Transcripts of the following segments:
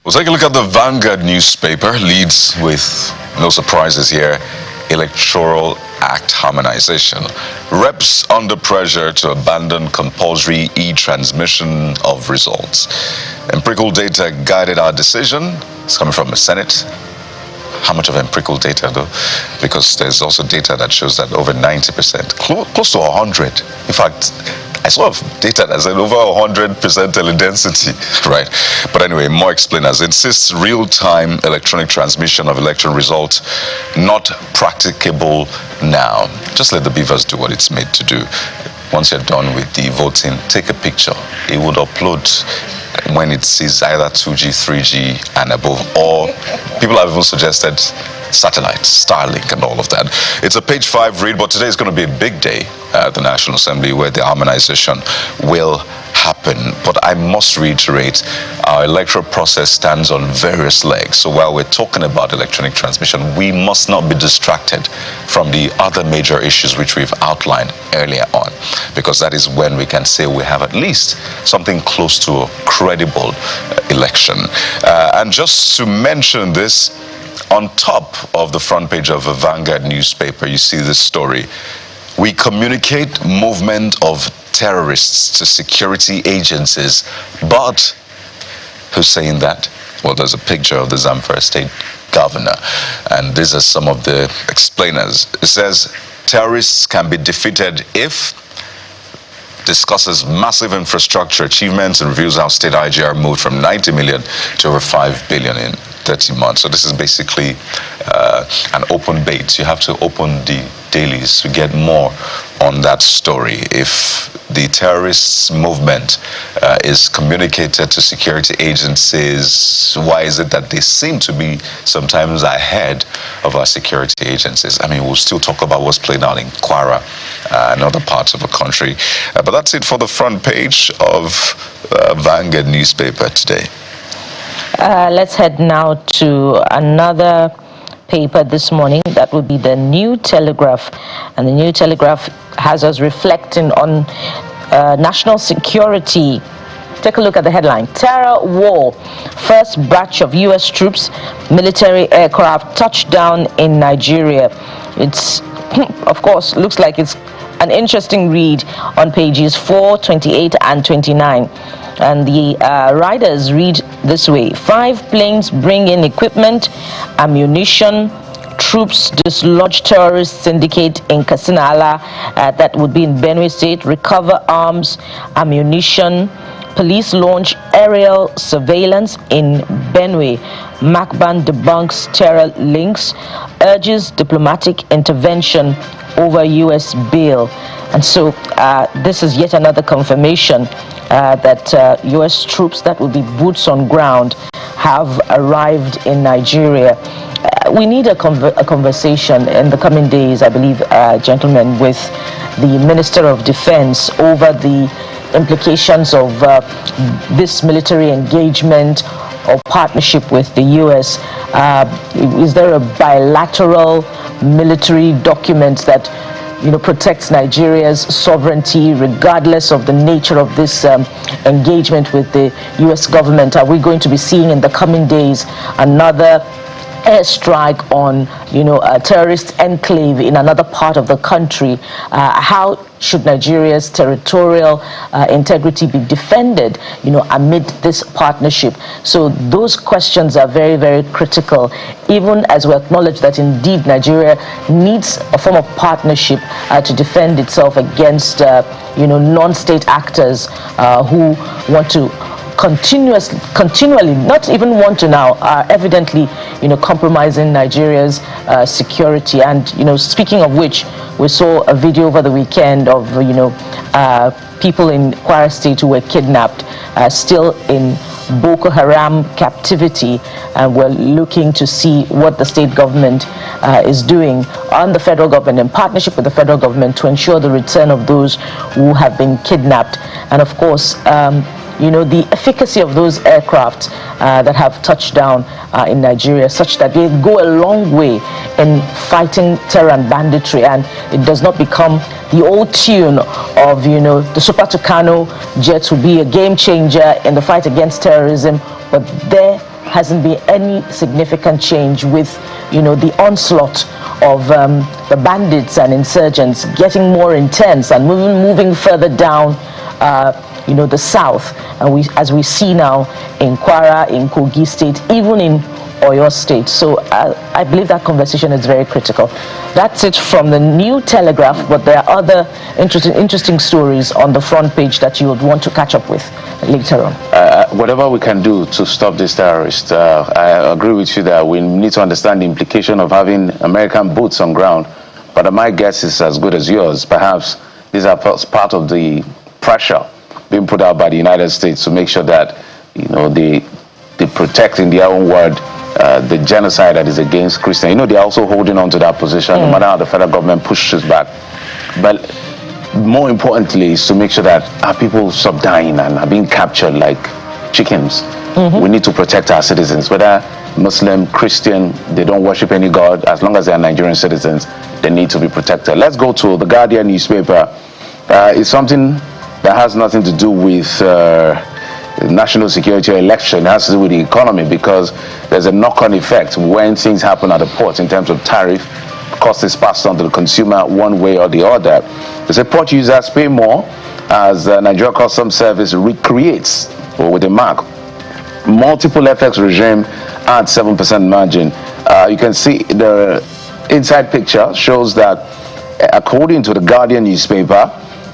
We'll take a look at the Vanguard newspaper. Leads with no surprises here. Electoral Act harmonization. Reps under pressure to abandon compulsory e-transmission of results. Empirical data guided our decision. It's coming from the Senate. How much of empirical data though? Because there's also data that shows that over 90%, close to 100. In fact, I saw data that said over 100% teledensity, right? But anyway, more explainers insists real-time electronic transmission of election results not practicable now. Just let the beavers do what it's made to do. Once you're done with the voting, take a picture. It would upload when it sees either 2G, 3G and above, or people have even suggested satellites, Starlink and all of that. It's a page 5 read, but today is going to be a big day at the National Assembly where the harmonization will happen. But I must reiterate, our electoral process stands on various legs. So while we're talking about electronic transmission, we must not be distracted from the other major issues which we've outlined earlier on, because that is when we can say we have at least something close to a credible election. And just to mention this, on top of the front page of a Vanguard newspaper, you see this story. We communicate movement of terrorists to security agencies, but who's saying that? Well, there's a picture of the Zamfara state governor, and these are some of the explainers. It says terrorists can be defeated if discusses massive infrastructure achievements and reviews how state IGR moved from 90 million to over 5 billion in 30 months. So this is basically an open bait. You have to open the dailies to get more on that story. If the terrorists movement is communicated to security agencies, why is it that they seem to be sometimes ahead of our security agencies? I mean, we'll still talk about what's playing out in Kwara and other parts of the country. But that's it for the front page of Vanguard newspaper today. Let's head now to another paper this morning. That would be the New Telegraph. And the New Telegraph has us reflecting on national security. Take a look at the headline. Terror War. First batch of U.S. troops, military aircraft touchdown in Nigeria. It's, of course, looks like it's an interesting read on pages 4, 28 and 29. And the riders read this way. 5 planes bring in equipment, ammunition, troops dislodge terrorist syndicate in Katsina, that would be in Benue State, recover arms, ammunition. Police launch aerial surveillance in Benue. Macban debunks terror links, urges diplomatic intervention over U.S. bail. And so this is yet another confirmation that U.S. troops that will be boots on ground have arrived in Nigeria. We need a conversation in the coming days, I believe, gentlemen, with the Minister of Defense over the implications of this military engagement or partnership with the U.S. Is there a bilateral military document that protects Nigeria's sovereignty regardless of the nature of this engagement with the U.S. government? Are we going to be seeing in the coming days another airstrike on a terrorist enclave in another part of the country? How should Nigeria's territorial integrity be defended amid this partnership? So those questions are very, very critical, even as we acknowledge that indeed Nigeria needs a form of partnership to defend itself against non-state actors who want to continually, not even want to now, are evidently, compromising Nigeria's security. And, speaking of which, we saw a video over the weekend of, people in Kwara State who were kidnapped, still in Boko Haram captivity, and we're looking to see what the state government is doing on the federal government, in partnership with the federal government, to ensure the return of those who have been kidnapped. And of course, the efficacy of those aircraft that have touched down in Nigeria, such that they go a long way in fighting terror and banditry, and it does not become the old tune of, the Super Tucano jets will be a game changer in the fight against terrorism, but there hasn't been any significant change with, the onslaught of the bandits and insurgents getting more intense and moving further down, the south. And as we see now in Kwara, in Kogi State, even in Oyo State. So I believe that conversation is very critical. That's it from the New Telegraph, but there are other interesting stories on the front page that you would want to catch up with later on. Whatever we can do to stop this terrorist, I agree with you that we need to understand the implication of having American boots on ground. But my guess is as good as yours. Perhaps these are part of the pressure being put out by the United States to make sure that they protect, in their own word, the genocide that is against Christians. They're also holding on to that position, no matter how the federal government pushes back. But more importantly is to make sure that our people stop dying and are being captured like chickens. We need to protect our citizens, whether Muslim, Christian, they don't worship any God. As long as they are Nigerian citizens, they need to be protected. Let's go to the Guardian newspaper. It's something that has nothing to do with national security or election. It has to do with the economy, because there's a knock-on effect when things happen at the ports in terms of tariff. Cost is passed on to the consumer one way or the other. They say port users pay more as Nigeria Customs Service recreates, or with a mark, multiple FX regime at 7% margin. You can see the inside picture shows that, according to the Guardian newspaper,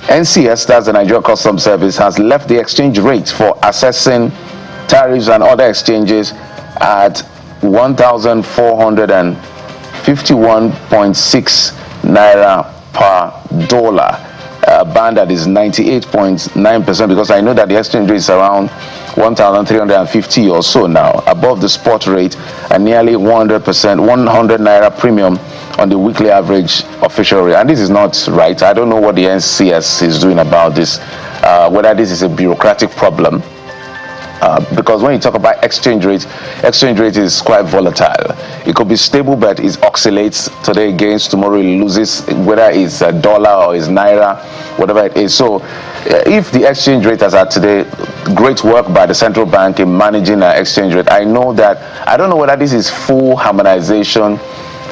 NCS, that's the Nigeria Customs Service, has left the exchange rate for assessing tariffs and other exchanges at 1,451.6 naira per dollar, a band that is 98.9%, because I know that the exchange rate is around 1,350 or so now, above the spot rate, and nearly 100%, 100 naira premium on the weekly average official rate. And this is not right. I don't know what the NCS is doing about this, whether this is a bureaucratic problem. Because when you talk about exchange rate is quite volatile. It could be stable, but it oscillates today against, tomorrow it loses, whether it's a dollar or it's naira, whatever it is. So if the exchange rate as at today, great work by the central bank in managing our exchange rate. I don't know whether this is full harmonization,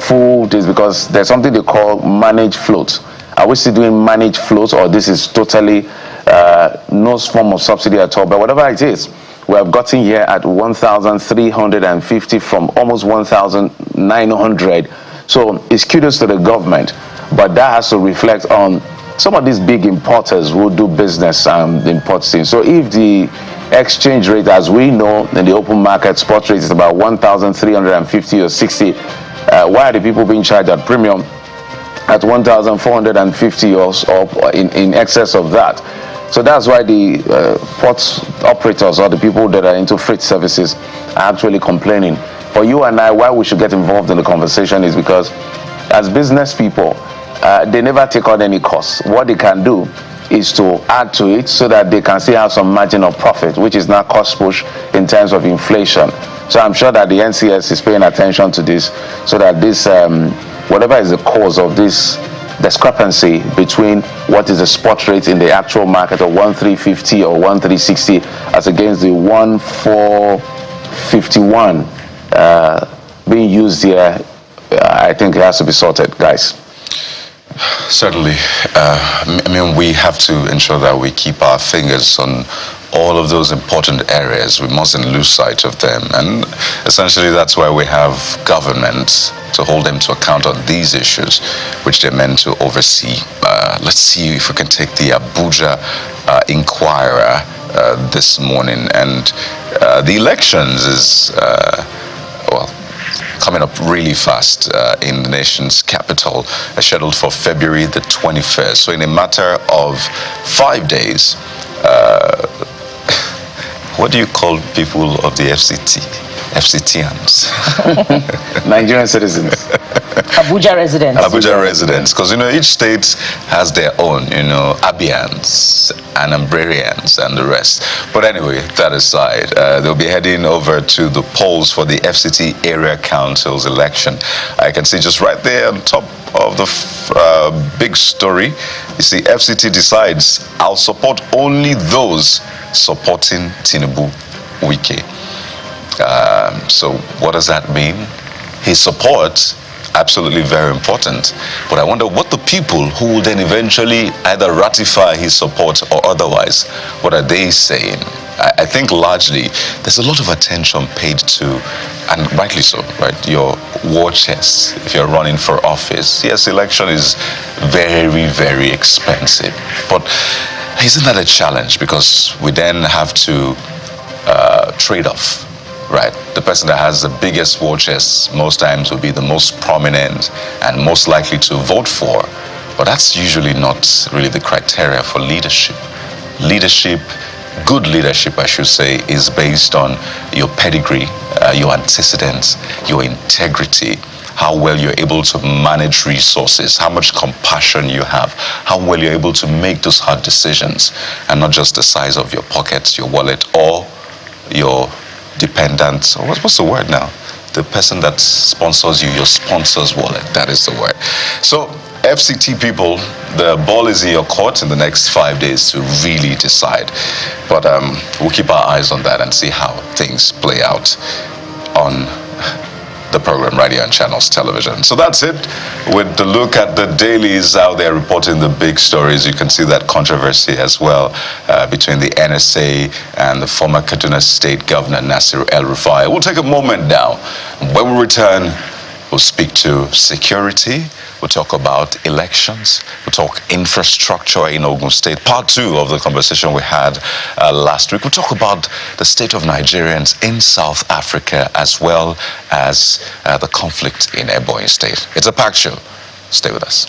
because there's something they call managed float. Are we still doing managed float, or this is totally no form of subsidy at all? But whatever it is, we have gotten here at 1,350 from almost 1,900. So it's kudos to the government, but that has to reflect on some of these big importers who do business and import things. So if the exchange rate, as we know, in the open market spot rate is about 1,350 or 60, why are the people being charged at premium at 1,450 or in excess of that? So that's why the port operators, or the people that are into freight services, are actually complaining. For you and I, why we should get involved in the conversation is because, as business people, they never take on any costs. What they can do is to add to it so that they can still have some margin of profit, which is not cost push in terms of inflation. So I'm sure that the NCS is paying attention to this, so that this, whatever is the cause of this discrepancy between what is the spot rate in the actual market of 1,350 or 1,360 as against the 1,451 being used here, I think it has to be sorted, guys. Certainly. We have to ensure that we keep our fingers on all of those important areas. We mustn't lose sight of them. And essentially, that's why we have government to hold them to account on these issues, which they're meant to oversee. Let's see if we can take the Abuja Inquirer this morning. And the elections is, coming up really fast in the nation's capital, scheduled for February the 21st. So in a matter of 5 days, what do you call people of the FCT? FCTians? Nigerian citizens. Abuja residents. Abuja residents, because each state has their own, Abians, Anambrarians, and the rest. But anyway, that aside, they'll be heading over to the polls for the FCT Area Council's election. I can see just right there on top of the big story, you see FCT decides, I'll support only those supporting Tinubu Wike. So what does that mean? His support, absolutely very important. But I wonder what the people who will then eventually either ratify his support or otherwise, what are they saying? I think largely there's a lot of attention paid to, and rightly so, right, your war chest if you're running for office. Yes, election is very, very expensive. But isn't that a challenge? Because we then have to trade off. Right, the person that has the biggest war chest most times will be the most prominent and most likely to vote for. But that's usually not really the criteria for leadership. Leadership, good leadership, I should say, is based on your pedigree, your antecedents, your integrity, how well you're able to manage resources, how much compassion you have, how well you're able to make those hard decisions, and not just the size of your pockets, your wallet, or your dependent, or what's the word now? The person that sponsors you, your sponsor's wallet, that is the word. So FCT people, the ball is in your court in the next 5 days to really decide. But we'll keep our eyes on that and see how things play out on the program Radio and Channels Television. So that's it with the look at the dailies out there reporting the big stories. You can see that controversy as well between the NSA and the former Kaduna State Governor Nasir El-Rufai. We'll take a moment now. When we return, we'll speak to security. We'll talk about elections. We'll talk infrastructure in Ogun State. Part 2 of the conversation we had last week. We'll talk about the state of Nigerians in South Africa as well as the conflict in Ebonyi State. It's a packed show. Stay with us.